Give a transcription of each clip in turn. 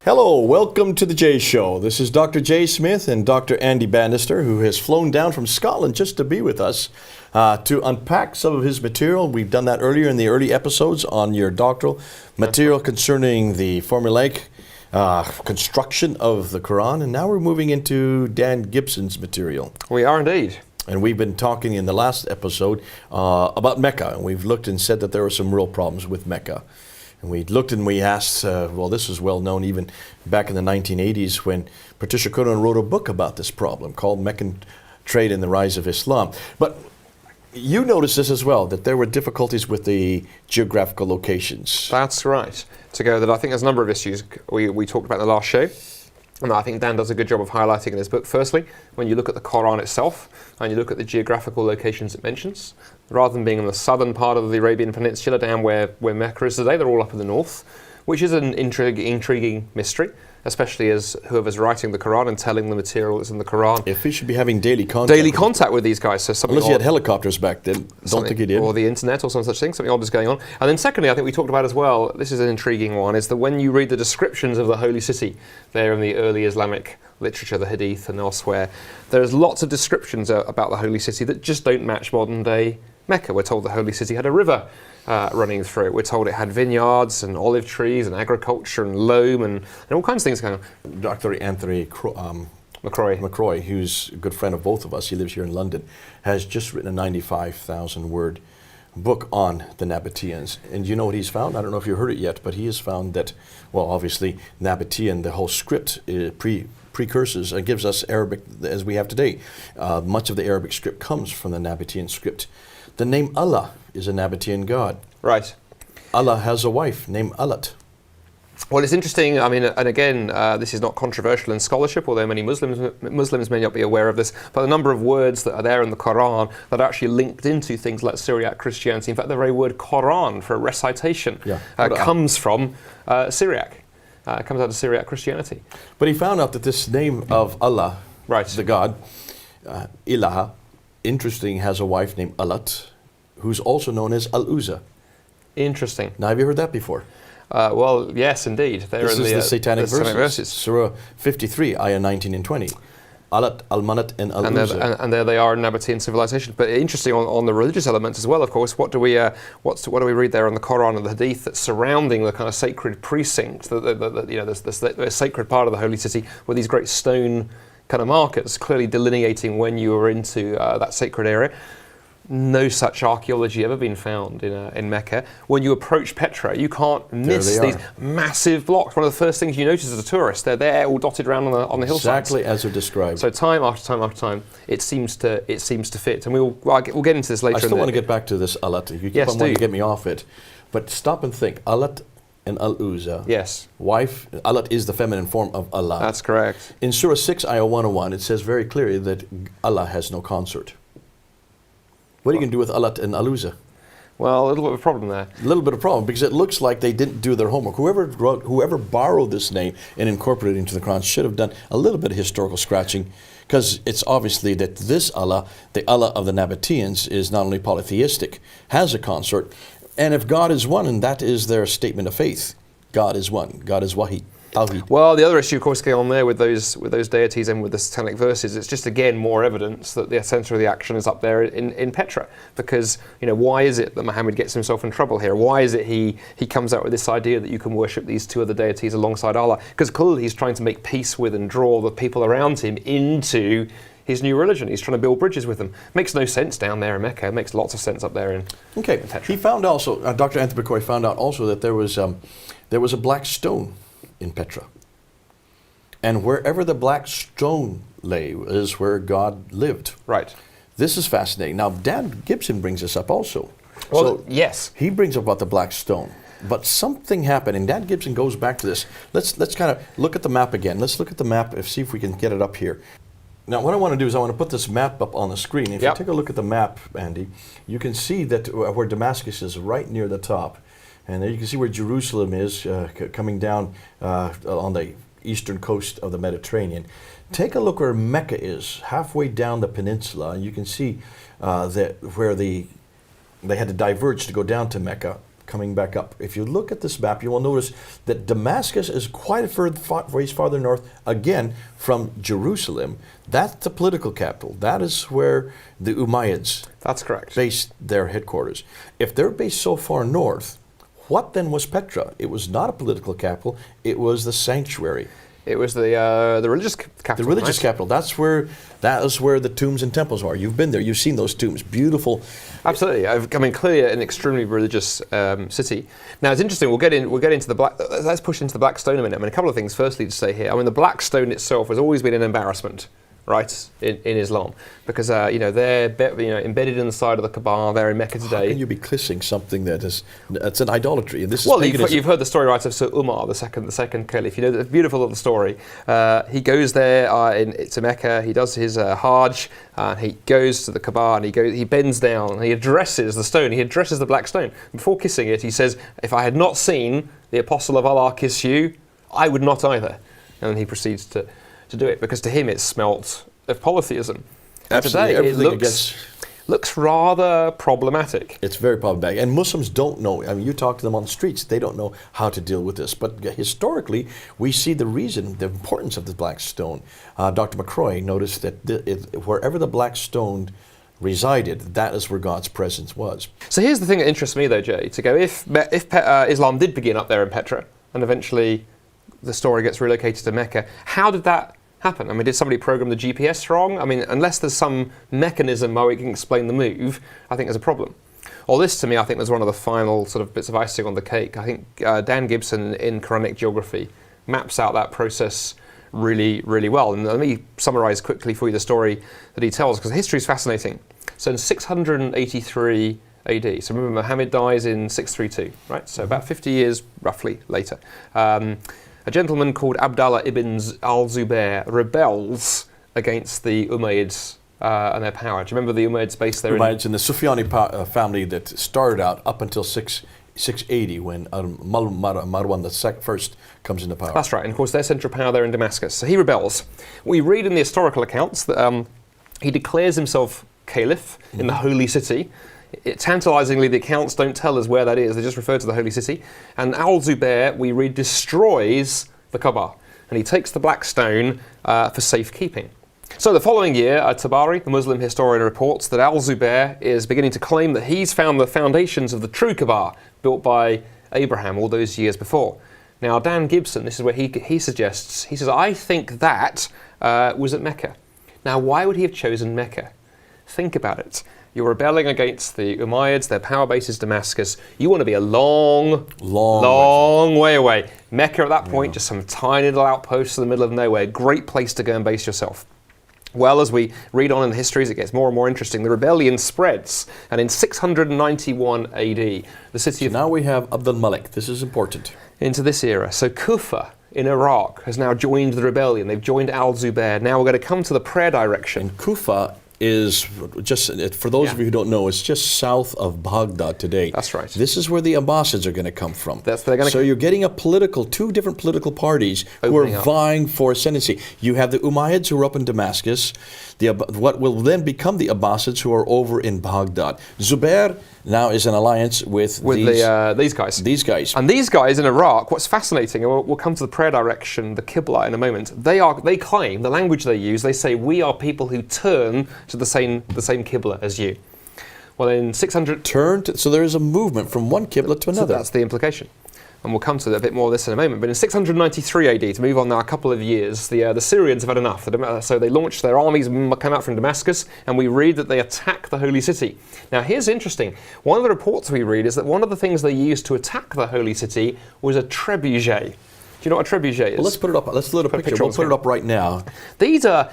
Hello, welcome to the J Show. This is Dr. J. Smith and Dr. Andy Bannister, who has flown down from Scotland just to be with us to unpack some of his material. We've done that earlier in the early episodes on your doctoral material concerning the formulaic construction of the Quran, and now we're moving into Dan Gibson's material. We are indeed. And we've been talking in the last episode about Mecca, and we've looked and said that there were some real problems with Mecca. And we looked and we asked, well, this is well known even back in the 1980s when Patricia Cullman wrote a book about this problem called Meccan Trade and the Rise of Islam. But you noticed this as well, that there were difficulties with the geographical locations. That's right. To go that I think there's a number of issues we talked about in the last show. And I think Dan does a good job of highlighting in his book. Firstly, when you look at the Quran itself and you look at the geographical locations it mentions, rather than being in the southern part of the Arabian Peninsula down where Mecca is today, they're all up in the north, which is an intriguing mystery, especially as whoever's writing the Quran and telling the material that's in the Quran. If he should be having daily contact with these guys. So unless he had helicopters back then, don't think he did. Or the internet or some such thing, something odd is going on. And then secondly, I think we talked about as well, this is an intriguing one, is that when you read the descriptions of the Holy City there in the early Islamic literature, the Hadith and elsewhere, there's lots of descriptions about the Holy City that just don't match modern day Mecca. We're told the Holy City had a river running through it. We're told it had vineyards and olive trees and agriculture and loam and all kinds of things going on. Dr. Anthony McCroy, who's a good friend of both of us, he lives here in London, has just written a 95,000 word book on the Nabateans. And you know what he's found? I don't know if you heard it yet, but he has found that, well, obviously, Nabatean, the whole script precursors and gives us Arabic as we have today. Much of the Arabic script comes from the Nabatean script. The name Allah is a Nabatean god. Right. Allah has a wife named Alat. Well, it's interesting. I mean, and again, this is not controversial in scholarship, although many Muslims may not be aware of this. But the number of words that are there in the Quran that are actually linked into things like Syriac Christianity. In fact, the very word Quran for recitation comes from Syriac. It comes out of Syriac Christianity. But he found out that this name of Allah, the god, Ilaha, interesting, has a wife named Alat, who's also known as Al-Uzza. Interesting. Now, have you heard that before? Well, yes, indeed. This is the Satanic verses. Surah 53, ayah 19 and 20. Alat, Al-Manat, and Al-Uzza. And there they are in Nabatean civilization. But interesting on the religious elements as well, of course. What do we read there in the Quran and the Hadith that's surrounding the kind of sacred precinct, the sacred part of the Holy City with these great stone kind of markers, clearly delineating when you were into that sacred area. No such archaeology ever been found in Mecca. When you approach Petra, you can't miss these massive blocks. One of the first things you notice as a tourist, they're there all dotted around on the hillsides. Exactly as they're described. So time after time after time, it seems to fit. And we'll get into this later. I still want to get back to this Alat. You keep on wanting to get me off it, but stop and think. Alat and Al-Uzza. Yes. Wife. Alat is the feminine form of Allah. That's correct. In Surah 6, ayah 101, it says very clearly that Allah has no consort. What are you going to do with Alat and Al-Uzza? Well, a little bit of a problem there. A little bit of problem, because it looks like they didn't do their homework. Whoever borrowed this name and incorporated it into the Quran should have done a little bit of historical scratching, because it's obviously that this Allah, the Allah of the Nabateans, is not only polytheistic, has a consort, and if God is one, and that is their statement of faith, God is one, God is Wahid. Well, the other issue, of course, going on there with those deities and with the satanic verses, it's just again more evidence that the centre of the action is up there in Petra. Because why is it that Muhammad gets himself in trouble here? Why is it he comes out with this idea that you can worship these two other deities alongside Allah? Because clearly he's trying to make peace with and draw the people around him into his new religion. He's trying to build bridges with them. Makes no sense down there in Mecca. It makes lots of sense up there in Petra. He found also, Dr. Anthony McCroy found out also that there was a black stone in Petra. And wherever the black stone lay is where God lived. Right. This is fascinating. Now, Dan Gibson brings this up also. Well, yes. He brings up about the black stone. But something happened, and Dan Gibson goes back to this. Let's kind of look at the map again. Let's look at the map and see if we can get it up here. Now, what I want to do is I want to put this map up on the screen. If you take a look at the map, Andy, you can see that where Damascus is right near the top. And there you can see where Jerusalem is coming down on the eastern coast of the Mediterranean. Take a look where Mecca is, halfway down the peninsula. And you can see that where they had to diverge to go down to Mecca. coming back up. If you look at this map, you will notice that Damascus is quite a ways farther north, again, from Jerusalem. That's the political capital. That is where the Umayyads That's correct. based their headquarters. If they're based so far north, what then was Petra? It was not a political capital. It was the sanctuary. It was the religious capital. The religious right? capital. That is where the tombs and temples are. You've been there. You've seen those tombs. Beautiful. Absolutely. I mean, clearly an extremely religious city. Now it's interesting. We'll get into the black. Let's push into the black stone a minute. I mean, a couple of things. Firstly, to say here. I mean, the black stone itself has always been an embarrassment, right, in Islam, because they're embedded in the side of the Kaaba. They're in Mecca today. How can you be kissing something that's an idolatry? And this is well, paganism. you've heard the story, right, of Sir Umar, the second caliph. You know the beautiful little story. He goes there to Mecca. He does his Hajj, and he goes to the Kaaba, and he bends down, and he addresses the stone. He addresses the black stone. Before kissing it, he says, "If I had not seen the apostle of Allah kiss you, I would not either." And then he proceeds to do it, because to him it smelt of polytheism. And Absolutely. today Everything looks rather problematic. It's very problematic. And Muslims don't know. I mean, you talk to them on the streets, they don't know how to deal with this. But historically, we see the reason, the importance of the black stone. Dr. McCroy noticed that wherever the black stone resided, that is where God's presence was. So here's the thing that interests me, though, Jay, to go, if Islam did begin up there in Petra, and eventually the story gets relocated to Mecca, how did that happen? I mean, did somebody program the GPS wrong? I mean, unless there's some mechanism where we can explain the move, I think there's a problem. All this, to me, I think was one of the final sort of bits of icing on the cake. I think Dan Gibson in Quranic Geography maps out that process really, really well. And let me summarize quickly for you the story that he tells, because history is fascinating. So in 683 AD, so remember Muhammad dies in 632, right? So about 50 years roughly later. A gentleman called Abdallah ibn al-Zubair rebels against the Umayyads and their power. Do you remember the Umayyads based there? Umayyads in the Sufyani family that started out up until 680 when Marwan the first comes into power. That's right, and of course their central power there in Damascus. So he rebels. We read in the historical accounts that he declares himself caliph in the holy city. Tantalizingly, the accounts don't tell us where that is. They just refer to the holy city. And Al-Zubair, we read, destroys the Kaaba. And he takes the black stone for safekeeping. So the following year, Tabari, the Muslim historian, reports that Al-Zubair is beginning to claim that he's found the foundations of the true Kaaba, built by Abraham all those years before. Now, Dan Gibson, this is where he suggests, he says, I think that was at Mecca. Now, why would he have chosen Mecca? Think about it. You're rebelling against the Umayyads, their power base is Damascus. You want to be a long way away. Mecca at that point, just some tiny little outpost in the middle of nowhere. Great place to go and base yourself. Well, as we read on in the histories, it gets more and more interesting. The rebellion spreads, and in 691 AD, the city of... Now we have Abd al-Malik. This is important. Into this era. So Kufa in Iraq has now joined the rebellion. They've joined Al-Zubair. Now we're going to come to the prayer direction. And Kufa is just, for those of you who don't know, it's just south of Baghdad today. That's right. This is where the Abbasids are going to come from. So you're getting two different political parties who are vying for ascendancy. You have the Umayyads who are up in Damascus, what will then become the Abbasids who are over in Baghdad. Zubair now is in alliance with these guys. These guys. And these guys in Iraq, what's fascinating, and we'll come to the prayer direction, the Qibla in a moment, they claim, the language they use, they say, we are people who turn to the same Qibla as you. Well, in 600... So there is a movement from one Qibla to another. So that's the implication. And we'll come to a bit more of this in a moment. But in 693 AD, to move on now a couple of years, the Syrians have had enough. So they launched their armies, come out from Damascus, and we read that they attack the holy city. Now here's interesting. One of the reports we read is that one of the things they used to attack the holy city was a trebuchet. Do you know what a trebuchet is? Well, let's put it up. Let's load a picture. We'll put it up right now. These are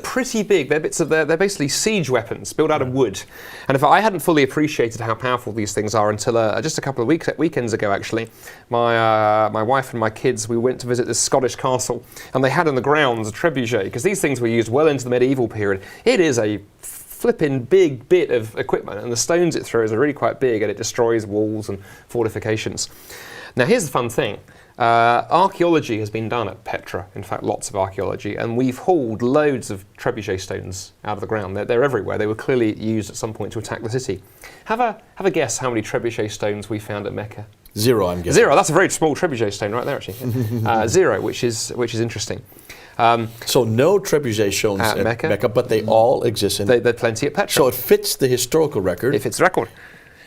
pretty big. They're basically siege weapons built out of wood. And if I hadn't fully appreciated how powerful these things are until just a couple of weekends ago, actually, my wife and my kids, we went to visit this Scottish castle, and they had in the grounds a trebuchet, because these things were used well into the medieval period. It is a flipping big bit of equipment, and the stones it throws are really quite big, and it destroys walls and fortifications. Now here's the fun thing. Archaeology has been done at Petra, in fact lots of archaeology, and we've hauled loads of trebuchet stones out of the ground. They're everywhere. They were clearly used at some point to attack the city. Have a guess how many trebuchet stones we found at Mecca? 0, I'm guessing. 0, that's a very small trebuchet stone right there actually. 0, which is interesting. So no trebuchet stones at Mecca, but they all exist. There are plenty at Petra. So it fits the historical record. It fits the record.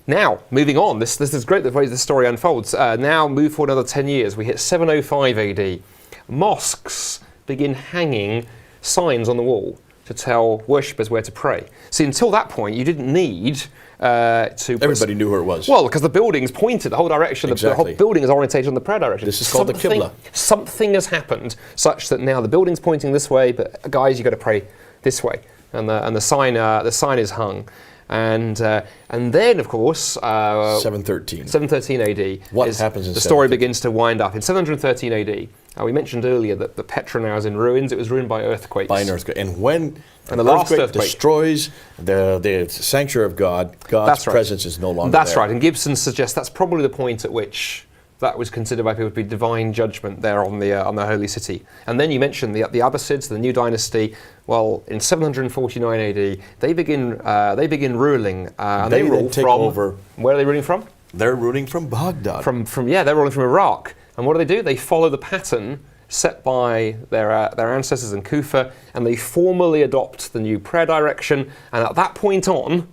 Now, moving on, this is great the way the story unfolds. Now, move forward another 10 years, we hit 705 AD. Mosques begin hanging signs on the wall to tell worshippers where to pray. See, until that point, you didn't need to... Everybody knew where it was. Well, because the buildings pointed the whole direction. Exactly. The whole building is orientated on the prayer direction. This is called the Qibla. Something has happened such that now the building's pointing this way, but guys, you've got to pray this way. And the sign is hung. And then, of course, 713 AD. What happens in the story begins to wind up in 713 AD. We mentioned earlier that the Petra now is in ruins. It was ruined by earthquakes. By an earthquake, and when the last earthquake destroys the sanctuary of God, God's presence is no longer That's there. right. And Gibson suggests that's probably the point at which that was considered by people to be divine judgment there on the holy city. And then you mentioned the Abbasids, the new dynasty. Well, in 749 AD, they begin ruling. And they rule take from over. Where are they ruling from? They're ruling from Baghdad. They're ruling from Iraq. And what do? They follow the pattern set by their ancestors in Kufa, and they formally adopt the new prayer direction. And at that point on,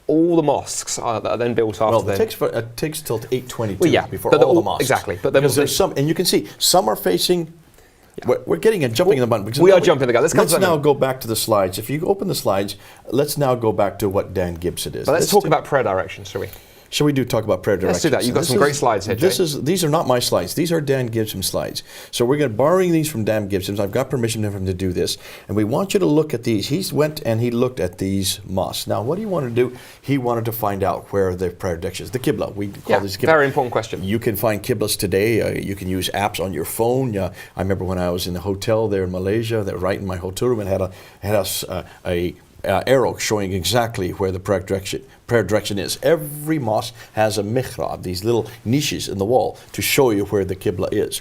all the mosques that are then built after them. It takes till 822 before all the mosques. Exactly. But then because there's some, and you can see, some are facing... Yeah. We're getting and jumping in the button. We are jumping the gun. Let's now go back to the slides. If you open the slides, let's now go back to what Dan Gibson is. But let's talk about prayer directions, shall we? Shall we talk about prayer directions? Let's do that. You've got some great slides here, Jay. These are not my slides. These are Dan Gibson's slides. So we're going to borrowing these from Dan Gibson's. I've got permission from him to do this. And we want you to look at these. He went and he looked at these mosques. Now, what do you want to do? He wanted to find out where the prayer directions, the Qibla. We call this Qibla. Very important question. You can find Qiblas today. You can use apps on your phone. I remember when I was in the hotel there in Malaysia, that right in my hotel room, it had a arrow showing exactly where the prayer direction is. Every mosque has a mihrab, these little niches in the wall to show you where the Qibla is.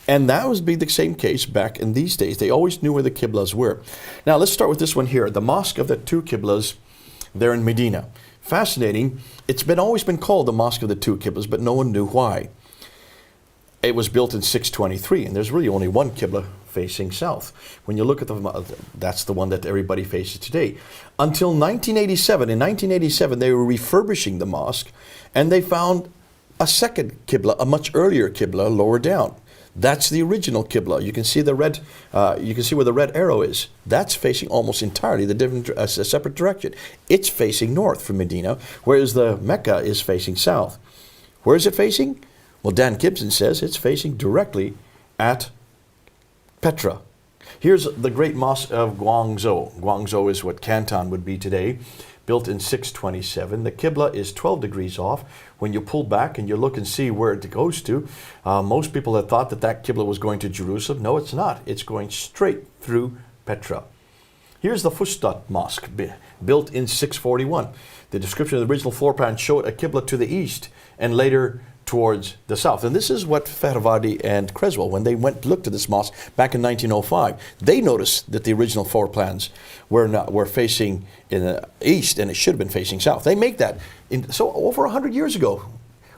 And that would be the same case back in these days. They always knew where the Qiblas were. Now let's start with this one here, the Mosque of the Two Qiblas there in Medina. Fascinating. It's always been called the Mosque of the Two Qiblas, but no one knew why. It was built in 623, and there's really only one Qibla facing south. When you look at that's the one that everybody faces today. Until 1987. In 1987, they were refurbishing the mosque, and they found a second Qibla, a much earlier Qibla lower down. That's the original Qibla. You can see the red. You can see where the red arrow is. That's facing almost entirely a separate direction. It's facing north from Medina, whereas the Mecca is facing south. Where is it facing? Well, Dan Gibson says it's facing directly at Petra. Here's the great mosque of Guangzhou. Guangzhou is what Canton would be today, built in 627. The Qibla is 12 degrees off. When you pull back and you look and see where it goes to, most people had thought that Qibla was going to Jerusalem. No, it's not. It's going straight through Petra. Here's the Fustat Mosque, built in 641. The description of the original floor plan showed a Qibla to the east and later towards the south. And this is what Fehravadi and Creswell, when they went to look to this mosque back in 1905, they noticed that the original floor plans were facing in the east, and it should have been facing south. They make that. So over 100 years ago,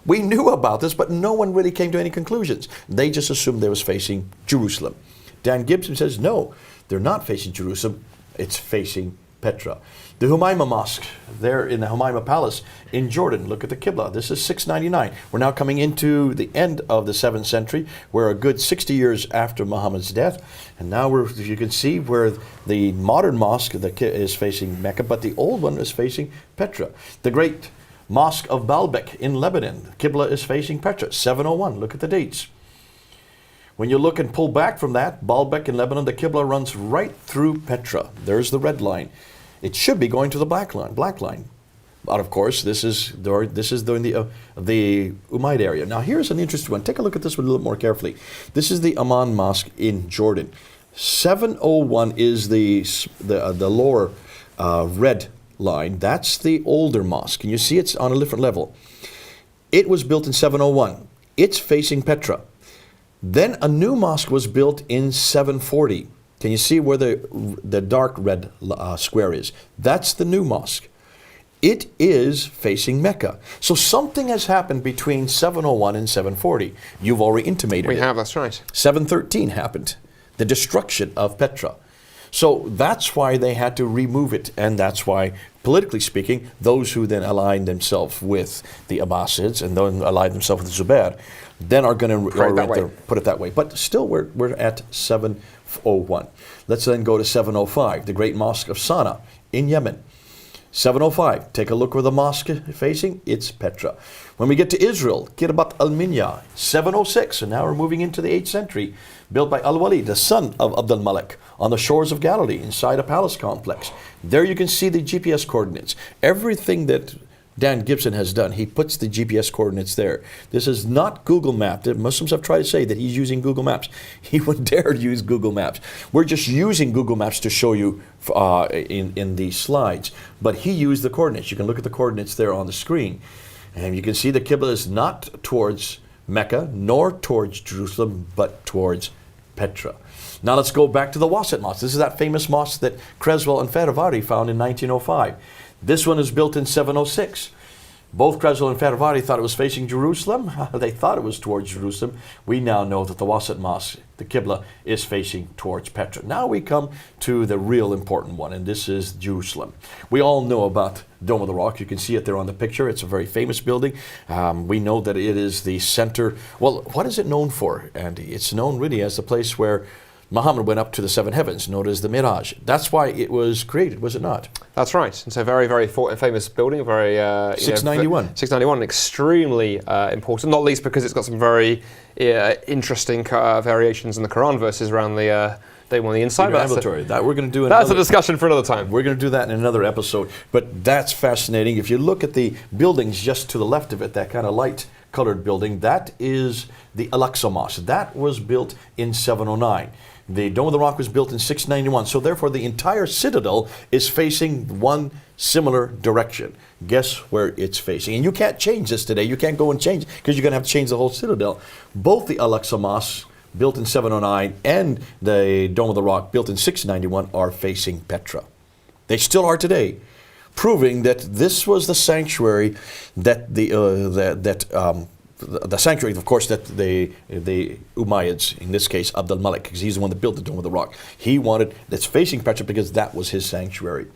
we knew about this, but no one really came to any conclusions. They just assumed they was facing Jerusalem. Dan Gibson says, no, they're not facing Jerusalem. It's facing Petra. The Humayma Mosque, there in the Humayma Palace in Jordan. Look at the Qibla. This is 699. We're now coming into the end of the 7th century. We're a good 60 years after Muhammad's death. And now you can see where the modern mosque is facing Mecca, but the old one is facing Petra. The great Mosque of Baalbek in Lebanon. The Qibla is facing Petra, 701. Look at the dates. When you look and pull back from that, Baalbek in Lebanon, the Qibla runs right through Petra. There's the red line. It should be going to the black line. But of course, this is during the Umayyad area. Now here's an interesting one. Take a look at this one a little more carefully. This is the Amman Mosque in Jordan. 701 is the lower red line. That's the older mosque. And you see it's on a different level. It was built in 701. It's facing Petra. Then a new mosque was built in 740. Can you see where the dark red square is? That's the new mosque. It is facing Mecca. So something has happened between 701 and 740. You've already intimated it. We have, that's right. 713 happened, the destruction of Petra. So that's why they had to remove it, and that's why, politically speaking, those who then aligned themselves with the Abbasids and then aligned themselves with Zubair, then are going to put it that way. But still, we're at 701. Let's then go to 705, the Great Mosque of Sana'a in Yemen. 705, take a look where the mosque is facing, it's Petra. When we get to Israel, Kirbat al-Minya, 706, and now we're moving into the 8th century, built by Al-Walid, the son of Abd al-Malik, on the shores of Galilee, inside a palace complex. There you can see the GPS coordinates. Everything that Dan Gibson has done, he puts the GPS coordinates there. This is not Google Maps. Muslims have tried to say that he's using Google Maps. He would dare use Google Maps. We're just using Google Maps to show you in these slides. But he used the coordinates. You can look at the coordinates there on the screen. And you can see the Qibla is not towards Mecca, nor towards Jerusalem, but towards Petra. Now let's go back to the Wasit Mosque. This is that famous mosque that Creswell and Faravari found in 1905. This one is built in 706. Both Creswell and Faravari thought it was facing Jerusalem. They thought it was towards Jerusalem. We now know that the Wasit Mosque, the Qibla, is facing towards Petra. Now we come to the real important one, and this is Jerusalem. We all know about Dome of the Rock. You can see it there on the picture. It's a very famous building. We know that it is the center. Well, what is it known for, Andy? It's known really as the place where Muhammad went up to the seven heavens, known as the Miraj. That's why it was created, was it not? That's right. And so very, very famous building, very 691. 691, extremely important, not least because it's got some very interesting variations in the Quran verses around the Dome on the inside. That we're going to do. That's a discussion for another time. We're going to do that in another episode. But that's fascinating. If you look at the buildings just to the left of it, that kind of light-colored building, that is the Al-Aqsa Mosque. That was built in 709. The Dome of the Rock was built in 691, so therefore the entire citadel is facing one similar direction. Guess where it's facing? And you can't change this today. You can't go and change because you're going to have to change the whole citadel. Both the Al-Aqsa Mosque, built in 709, and the Dome of the Rock, built in 691, are facing Petra. They still are today, proving that this was the sanctuary that the sanctuary, of course, that the Umayyads, in this case Abd al-Malik, because he's the one that built the Dome of the Rock, he wanted that's facing Petra because that was his sanctuary.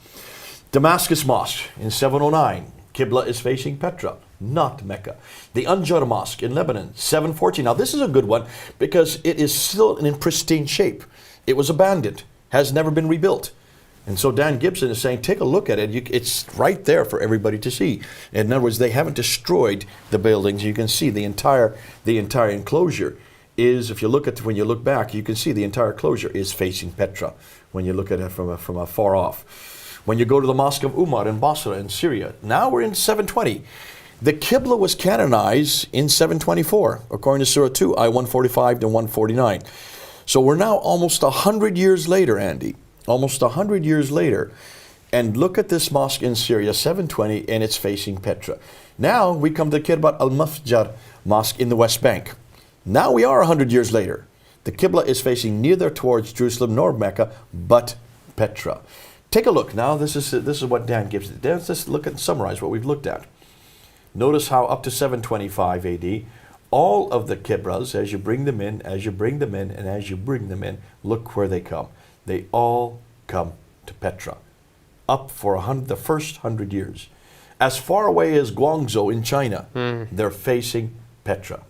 Damascus Mosque in 709, Qibla is facing Petra, not Mecca. The Anjar Mosque in Lebanon, 714. Now this is a good one because it is still in pristine shape. It was abandoned, has never been rebuilt. And so Dan Gibson is saying, take a look at it. It's right there for everybody to see. In other words, they haven't destroyed the buildings. You can see the entire enclosure is, if you look at when you look back, you can see the entire enclosure is facing Petra when you look at it from afar off. When you go to the Mosque of Umar in Basra in Syria, now we're in 720. The Qibla was canonized in 724, according to Surah 2, I 145 to 149. So we're now almost 100 years later, Andy. Almost 100 years later, and look at this mosque in Syria, 720, and it's facing Petra. Now we come to Kirbat al-Mafjar Mosque in the West Bank. Now we are 100 years later. The Qibla is facing neither towards Jerusalem nor Mecca, but Petra. Take a look. Now this is what Dan gives it. Let's just look and summarize what we've looked at. Notice how up to 725 AD, all of the Qiblas, as you bring them in, as you bring them in, and as you bring them in, look where they come. They all come to Petra, up for the first 100 years. As far away as Guangzhou in China, they're facing Petra.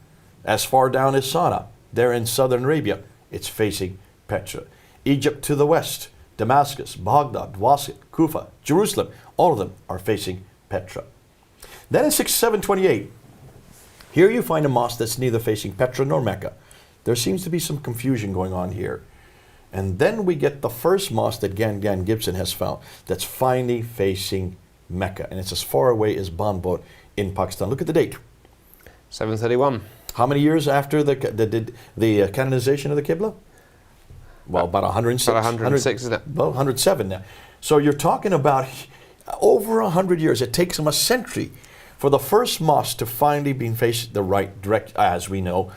As far down as Sana'a, they're in southern Arabia, it's facing Petra. Egypt to the west, Damascus, Baghdad, Wasit, Kufa, Jerusalem, all of them are facing Petra. Then in 728, here you find a mosque that's neither facing Petra nor Mecca. There seems to be some confusion going on here. And then we get the first mosque that Dan Gibson has found that's finally facing Mecca. And it's as far away as Banbor in Pakistan. Look at the date. 731. How many years after the canonization of the Qibla? Well, about 106. About 106, isn't it? Well, 107 now. So you're talking about over 100 years. It takes them a century for the first mosque to finally be faced the right direction, as we know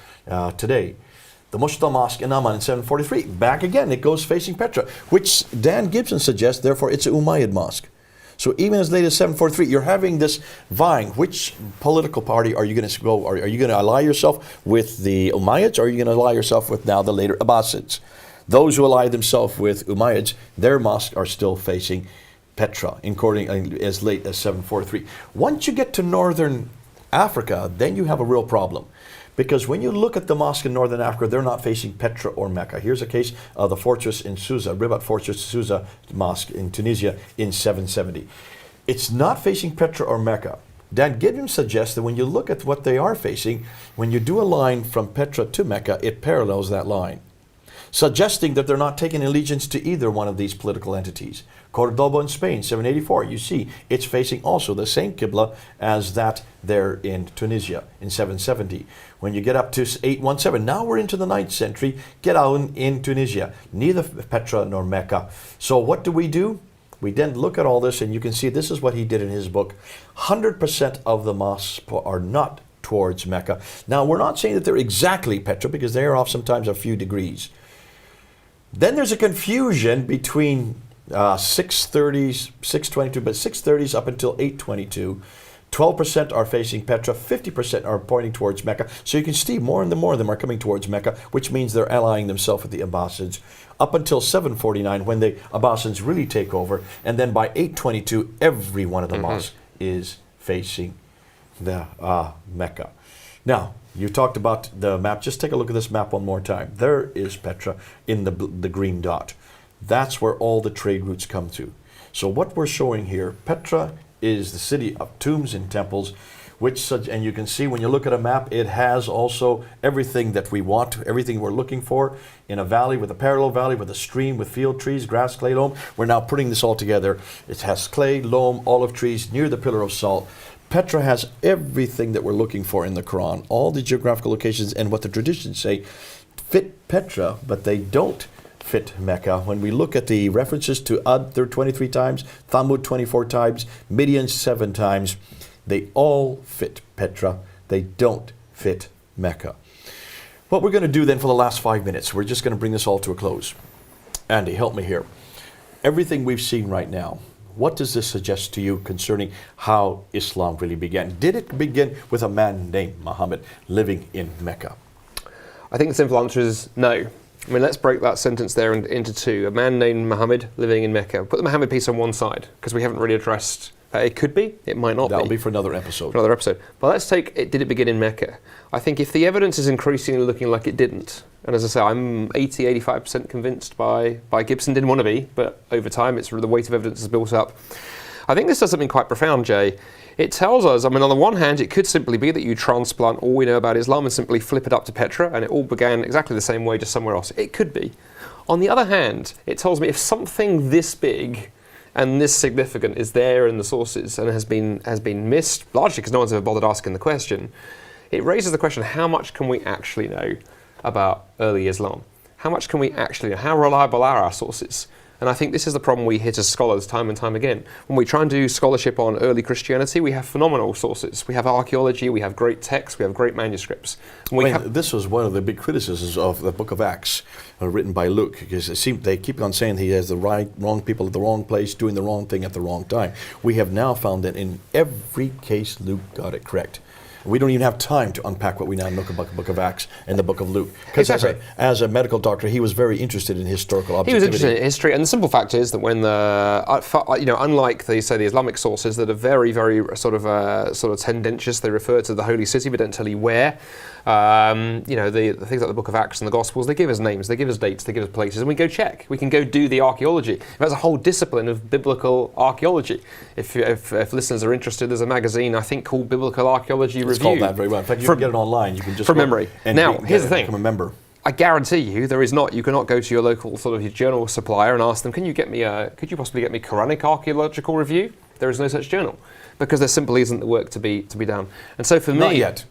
today. The Mushta Mosque in Amman in 743. Back again, it goes facing Petra, which Dan Gibson suggests, therefore, it's an Umayyad mosque. So even as late as 743, you're having this vying. Which political party are you going to go? Are you going to ally yourself with the Umayyads, or are you going to ally yourself with now the later Abbasids? Those who ally themselves with Umayyads, their mosques are still facing Petra, according as late as 743. Once you get to northern Africa, then you have a real problem. Because when you look at the mosque in northern Africa, they're not facing Petra or Mecca. Here's a case of the fortress in Susa, Ribat Fortress Susa Mosque in Tunisia in 770. It's not facing Petra or Mecca. Dan Gibson suggests that when you look at what they are facing, when you do a line from Petra to Mecca, it parallels that line, suggesting that they're not taking allegiance to either one of these political entities. Cordoba in Spain, 784, you see it's facing also the same Qibla as that there in Tunisia in 770. When you get up to 817, now we're into the 9th century, get out in Tunisia, neither Petra nor Mecca. So what do? We then look at all this, and you can see this is what he did in his book. 100% of the mosques are not towards Mecca. Now, we're not saying that they're exactly Petra, because they are off sometimes a few degrees. Then there's a confusion between 630s, 622, but 630s up until 822. 12% are facing Petra, 50% are pointing towards Mecca. So you can see more and more of them are coming towards Mecca, which means they're allying themselves with the Abbasids up until 749, when the Abbasids really take over. And then by 822, every one of the mosques is facing the Mecca. Now, you talked about the map. Just take a look at this map one more time. There is Petra in the green dot. That's where all the trade routes come to. So what we're showing here, Petra is the city of tombs and temples, and you can see when you look at a map, it has also everything that we want, everything we're looking for in a valley, with a parallel valley, with a stream, with field trees, grass, clay, loam. We're now putting this all together. It has clay, loam, olive trees near the pillar of salt. Petra has everything that we're looking for in the Quran, all the geographical locations, and what the traditions say fit Petra, but they don't fit Mecca. When we look at the references to Ad, they're 23 times, Thamud 24 times, Midian 7 times. They all fit Petra. They don't fit Mecca. What we're going to do then for the last 5 minutes, we're just going to bring this all to a close. Andy, help me here. Everything we've seen right now, what does this suggest to you concerning how Islam really began? Did it begin with a man named Muhammad living in Mecca? I think the simple answer is no. I mean, let's break that sentence there into two. A man named Muhammad living in Mecca. Put the Muhammad piece on one side, because we haven't really addressed it could be, it might not be. That'll be for another episode. For another episode. But let's take it, did it begin in Mecca? I think if the evidence is increasingly looking like it didn't, and as I say, I'm 85% convinced by Gibson, didn't want to be, but over time it's the weight of evidence has built up. I think this does something quite profound, Jay. It tells us, I mean, on the one hand, it could simply be that you transplant all we know about Islam and simply flip it up to Petra, and it all began exactly the same way, just somewhere else. It could be. On the other hand, it tells me if something this big and this significant is there in the sources and has been missed, largely because no one's ever bothered asking the question, it raises the question, how much can we actually know about early Islam? How much can we actually know? How reliable are our sources? And I think this is the problem we hit as scholars time and time again. When we try and do scholarship on early Christianity, we have phenomenal sources. We have archaeology, we have great texts, we have great manuscripts. This was one of the big criticisms of the book of Acts, written by Luke, because it seemed they keep on saying he has the wrong people at the wrong place, doing the wrong thing at the wrong time. We have now found that in every case, Luke got it correct. We don't even have time to unpack what we now know about the book of Acts and the book of Luke. Because exactly. as a medical doctor, he was very interested in historical objectivity. He was interested in history, and the simple fact is that when unlike the Islamic sources that are very, very sort of tendentious, they refer to the holy city but don't tell you where. The things like the book of Acts and the Gospels, they give us names, they give us dates, they give us places, and we go check. We can go do the archaeology. There's a whole discipline of biblical archaeology. If listeners are interested, there's a magazine I think called Biblical Archaeology Review. It's called that very well. In fact, you can get it online. You can just from memory. Now, here's the thing. Become a member. I guarantee you, you cannot go to your local sort of your journal supplier and ask them, could you possibly get me Quranic Archaeological Review? There is no such journal, because there simply isn't the work to be done. And so for me, not yet.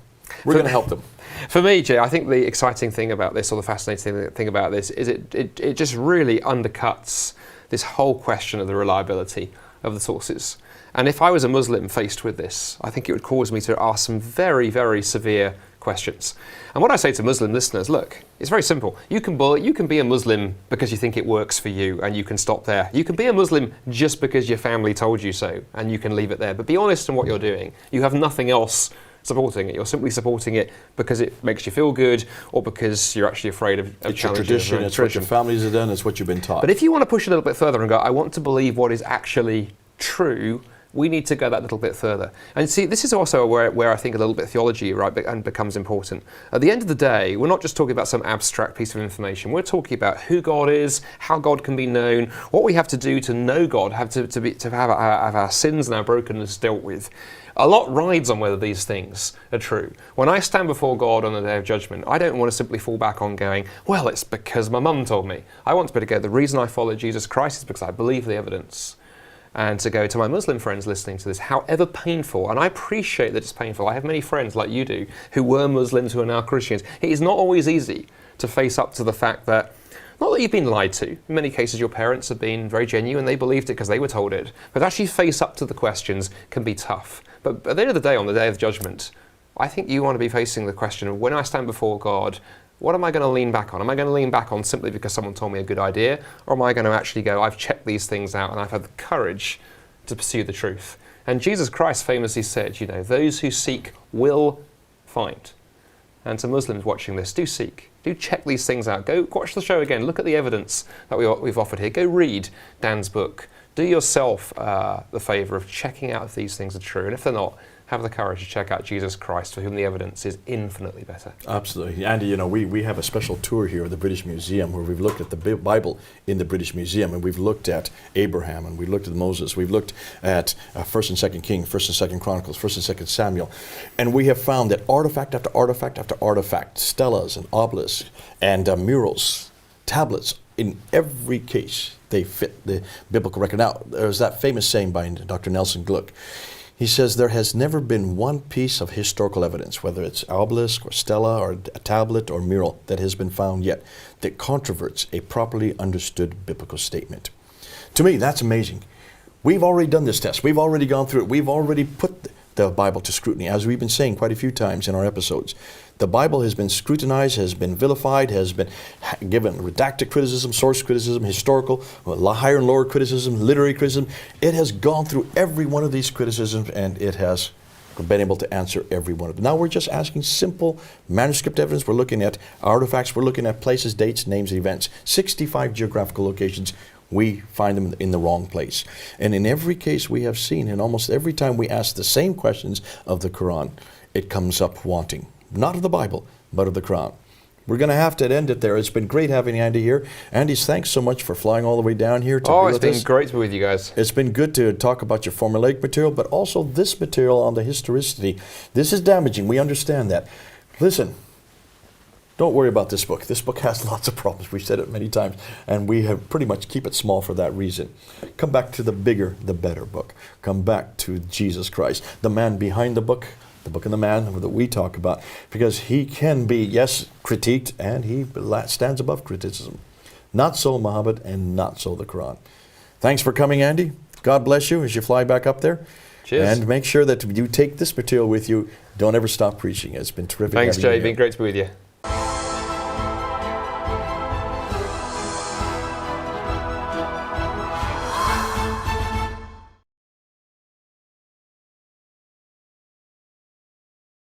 We're going to help them. For me, Jay, I think the exciting thing about this, or the fascinating thing about this, is it just really undercuts this whole question of the reliability of the sources. And if I was a Muslim faced with this, I think it would cause me to ask some very, very severe questions. And what I say to Muslim listeners, look, it's very simple. You can be a Muslim because you think it works for you and you can stop there. You can be a Muslim just because your family told you so and you can leave it there. But be honest in what you're doing. You have nothing else supporting it. You're simply supporting it because it makes you feel good or because you're actually afraid of it's your tradition, it's what your families have done, it's what you've been taught. But if you want to push a little bit further and go, I want to believe what is actually true, we need to go that little bit further. And see, this is also where I think a little bit of theology becomes important. At the end of the day, we're not just talking about some abstract piece of information. We're talking about who God is, how God can be known, what we have to do to know God, to have our sins and our brokenness dealt with. A lot rides on whether these things are true. When I stand before God on the day of judgment, I don't want to simply fall back on going, well, it's because my mum told me. I want to be able to go, the reason I follow Jesus Christ is because I believe the evidence. And to go to my Muslim friends listening to this, however painful, and I appreciate that it's painful. I have many friends like you do who were Muslims who are now Christians. It is not always easy to face up to the fact that, not that you've been lied to. In many cases, your parents have been very genuine. They believed it because they were told it. But actually face up to the questions can be tough. But at the end of the day, on the day of judgment, I think you want to be facing the question of when I stand before God, what am I going to lean back on? Am I going to lean back on simply because someone told me a good idea? Or am I going to actually go, I've checked these things out and I've had the courage to pursue the truth? And Jesus Christ famously said, those who seek will find. And to Muslims watching this, do seek. Do check these things out. Go watch the show again. Look at the evidence that we've offered here. Go read Dan's book. Do yourself the favour of checking out if these things are true. And if they're not, have the courage to check out Jesus Christ, for whom the evidence is infinitely better. Absolutely. Andy, we have a special tour here at the British Museum where we've looked at the Bible in the British Museum, and we've looked at Abraham, and we've looked at Moses, we've looked at 1st and 2nd Kings, 1st and 2nd Chronicles, 1st and 2nd Samuel, and we have found that artifact after artifact after artifact, stelas and obelisks and murals, tablets, in every case, they fit the biblical record. Now, there's that famous saying by Dr. Nelson Gluck. He says there has never been one piece of historical evidence, whether it's obelisk or stela or a tablet or mural, that has been found yet that controverts a properly understood biblical statement. To me, that's amazing. We've already done this test. We've already gone through it. We've already put the Bible to scrutiny, as we've been saying quite a few times in our episodes. The Bible has been scrutinized, has been vilified, has been given redacted criticism, source criticism, historical, higher and lower criticism, literary criticism. It has gone through every one of these criticisms, and it has been able to answer every one of them. Now we're just asking simple manuscript evidence. We're looking at artifacts. We're looking at places, dates, names, events. 65 geographical locations. We find them in the wrong place. And in every case we have seen, and almost every time we ask the same questions of the Quran, it comes up wanting. Not of the Bible, but of the Quran. We're going to have to end it there. It's been great having Andy here. Andy, thanks so much for flying all the way down here to be with us. It's been great to be with you guys. It's been good to talk about your formulaic material, but also this material on the historicity. This is damaging. We understand that. Listen, don't worry about this book. This book has lots of problems. We've said it many times, and we have pretty much keep it small for that reason. Come back to the bigger, the better book. Come back to Jesus Christ, the man behind the book and the man that we talk about, because he can be, yes, critiqued, and he stands above criticism. Not so Muhammad, and not so the Quran. Thanks for coming, Andy. God bless you as you fly back up there. Cheers. And make sure that you take this material with you. Don't ever stop preaching. It's been terrific. Thanks, having you Jay. here. Been great to be with you.